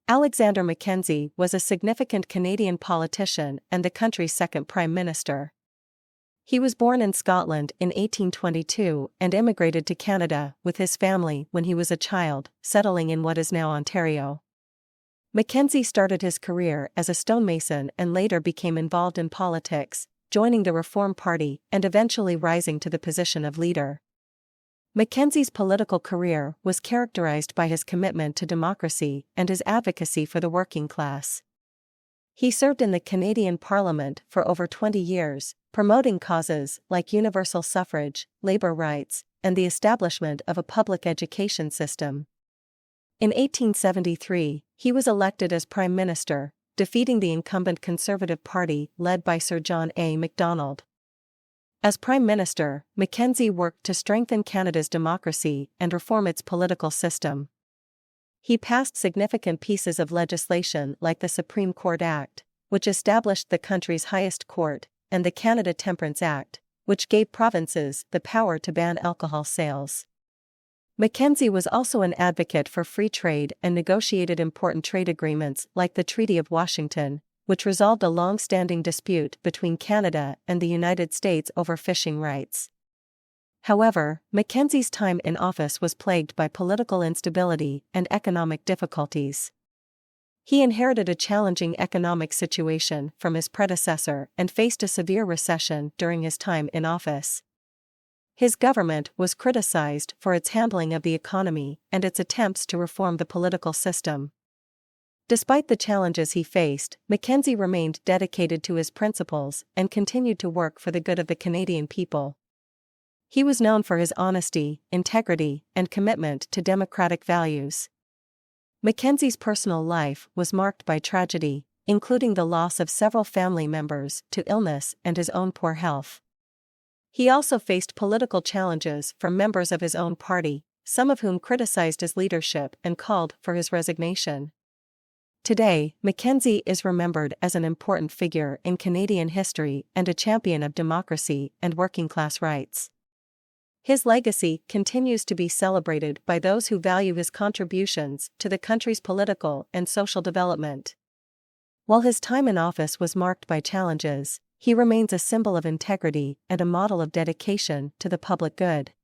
Alexander Mackenzie was a significant Canadian politician and the country's second Prime Minister. He was born in Scotland in 1822 and immigrated to Canada with his family when he was a child, settling in what is now Ontario. Mackenzie started his career as a stonemason and later became involved in politics, joining the Reform Party and eventually rising to the position of leader. Mackenzie's political career was characterized by his commitment to democracy and his advocacy for the working class. He served in the Canadian Parliament for over 20 years, promoting causes like universal suffrage, labor rights, and the establishment of a public education system. In 1873, he was elected as Prime Minister, defeating the incumbent Conservative Party led by Sir John A. Macdonald. As Prime Minister, Mackenzie worked to strengthen Canada's democracy and reform its political system. He passed significant pieces of legislation like the Supreme Court Act, which established the country's highest court, and the Canada Temperance Act, which gave provinces the power to ban alcohol sales. Mackenzie was also an advocate for free trade and negotiated important trade agreements like the Treaty of Washington, which resolved a long-standing dispute between Canada and the United States over fishing rights. However, Mackenzie's time in office was plagued by political instability and economic difficulties. He inherited a challenging economic situation from his predecessor and faced a severe recession during his time in office. His government was criticized for its handling of the economy and its attempts to reform the political system. Despite the challenges he faced, Mackenzie remained dedicated to his principles and continued to work for the good of the Canadian people. He was known for his honesty, integrity, and commitment to democratic values. Mackenzie's personal life was marked by tragedy, including the loss of several family members to illness and his own poor health. He also faced political challenges from members of his own party, some of whom criticized his leadership and called for his resignation. Today, Mackenzie is remembered as an important figure in Canadian history and a champion of democracy and working-class rights. His legacy continues to be celebrated by those who value his contributions to the country's political and social development. While his time in office was marked by challenges, he remains a symbol of integrity and a model of dedication to the public good.